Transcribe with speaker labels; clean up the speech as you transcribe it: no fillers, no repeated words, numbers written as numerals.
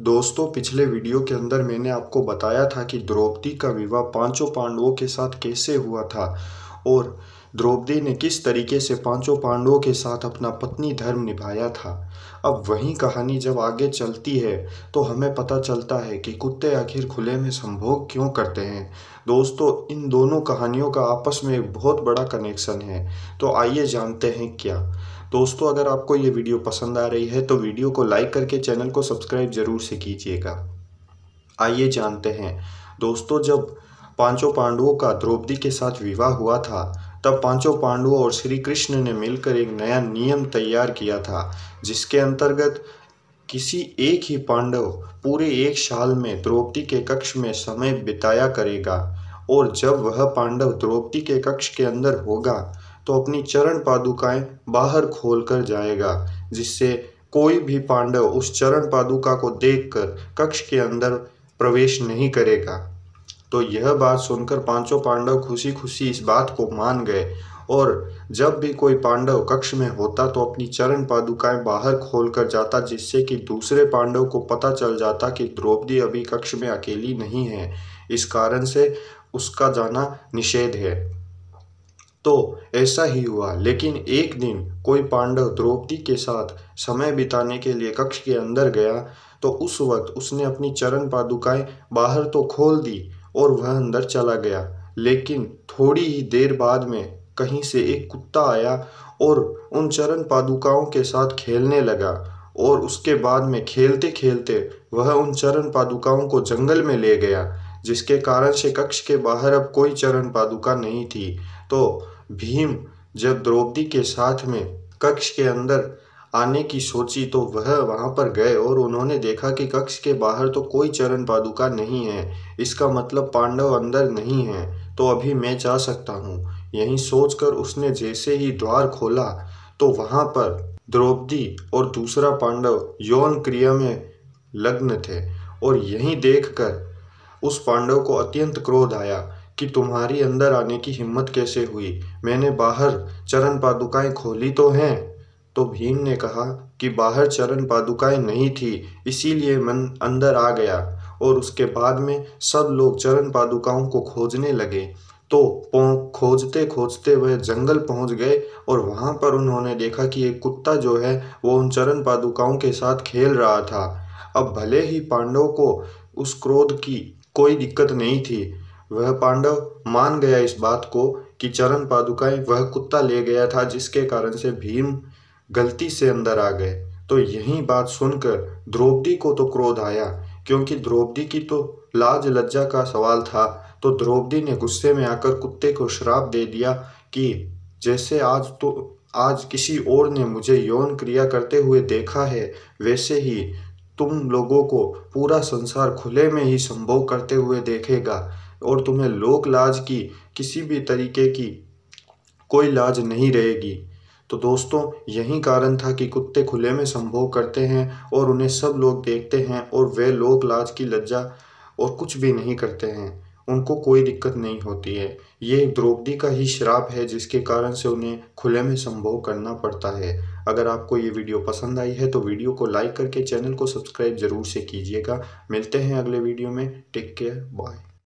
Speaker 1: दोस्तों, पिछले वीडियो के अंदर मैंने आपको बताया था कि द्रौपदी का विवाह पांचों पांडवों के साथ कैसे हुआ था और द्रौपदी ने किस तरीके से पांचों पांडवों के साथ अपना पत्नी धर्म निभाया था। अब वही कहानी जब आगे चलती है तो हमें पता चलता है कि कुत्ते आखिर खुले में संभोग क्यों करते हैं। दोस्तों, इन दोनों कहानियों का आपस में एक बहुत बड़ा कनेक्शन है, तो आइए जानते हैं क्या। दोस्तों, अगर आपको ये वीडियो पसंद आ रही है तो वीडियो को लाइक करके चैनल को सब्सक्राइब जरूर से कीजिएगा। आइए जानते हैं। दोस्तों, जब पांचों पांडवों का द्रौपदी के साथ विवाह हुआ था तब पांचों पांडवों और श्री कृष्ण ने मिलकर एक नया नियम तैयार किया था, जिसके अंतर्गत किसी एक ही पांडव पूरे एक साल में द्रौपदी के कक्ष में समय बिताया करेगा और जब वह पांडव द्रौपदी के कक्ष के अंदर होगा तो अपनी चरण पादुकाएं बाहर खोलकर जाएगा, जिससे कोई भी पांडव उस चरण पादुका को देखकर कक्ष के अंदर प्रवेश नहीं करेगा। तो यह बात सुनकर पांचों पांडव खुशी खुशी इस बात को मान गए और जब भी कोई पांडव कक्ष में होता तो अपनी चरण पादुकाएं बाहर खोलकर जाता, जिससे कि दूसरे पांडव को पता चल जाता कि द्रौपदी अभी कक्ष में अकेली नहीं है। इस कारण से उसका जाना निषेध है। तो ऐसा ही हुआ, लेकिन एक दिन कोई पांडव द्रौपदी के साथ समय बिताने के लिए कक्ष के अंदर गया तो उस वक्त उसने अपनी चरण पादुकाएं बाहर तो खोल दी और वह अंदर चला गया, लेकिन थोड़ी ही देर बाद में कहीं से एक कुत्ता आया और उन चरण पादुकाओं के साथ खेलने लगा और उसके बाद में खेलते खेलते वह उन चरण पादुकाओं को जंगल में ले गया, जिसके कारण से कक्ष के बाहर अब कोई चरण पादुका नहीं थी। तो भीम जब द्रौपदी के साथ में कक्ष के अंदर आने की सोची तो वह वहां पर गए और उन्होंने देखा कि कक्ष के बाहर तो कोई चरण पादुका नहीं है। इसका मतलब पांडव अंदर नहीं है, तो अभी मैं जा सकता हूँ। यही सोचकर उसने जैसे ही द्वार खोला तो वहां पर द्रौपदी और दूसरा पांडव यौन क्रिया में लग्न थे और यही देखकर उस पांडव को अत्यंत क्रोध आया कि तुम्हारी अंदर आने की हिम्मत कैसे हुई, मैंने बाहर चरण पादुकाएं खोली तो हैं। तो भीम ने कहा कि बाहर चरण पादुकाएं नहीं थी, इसीलिए मैं अंदर आ गया। और उसके बाद में सब लोग चरण पादुकाओं को खोजने लगे। तो खोजते खोजते वह जंगल पहुंच गए और वहां पर उन्होंने देखा कि एक कुत्ता जो है वो उन चरण पादुकाओं के साथ खेल रहा था। अब भले ही पांडव को उस क्रोध की कोई दिक्कत नहीं थी, वह पांडव मान गया इस बात को कि चरण पादुकाएं वह कुत्ता ले गया था, जिसके कारण से भीम गलती से अंदर आ गए। तो यही बात सुनकर द्रौपदी को तो क्रोध आया, क्योंकि द्रौपदी की तो लाज लज्जा का सवाल था। तो द्रौपदी ने गुस्से में आकर कुत्ते को श्राप दे दिया कि जैसे आज किसी और ने मुझे यौन क्रिया करते हुए देखा है, वैसे ही तुम लोगों को पूरा संसार खुले में ही संभोग करते हुए देखेगा और तुम्हें लोक लाज की किसी भी तरीके की कोई लाज नहीं रहेगी। तो दोस्तों, यही कारण था कि कुत्ते खुले में संभोग करते हैं और उन्हें सब लोग देखते हैं और वे लोक लाज की लज्जा और कुछ भी नहीं करते हैं, उनको कोई दिक्कत नहीं होती है। ये द्रौपदी का ही श्राप है, जिसके कारण से उन्हें खुले में संभोग करना पड़ता है। अगर आपको ये वीडियो पसंद आई है तो वीडियो को लाइक करके चैनल को सब्सक्राइब जरूर से कीजिएगा। मिलते हैं अगले वीडियो में। Take care, bye.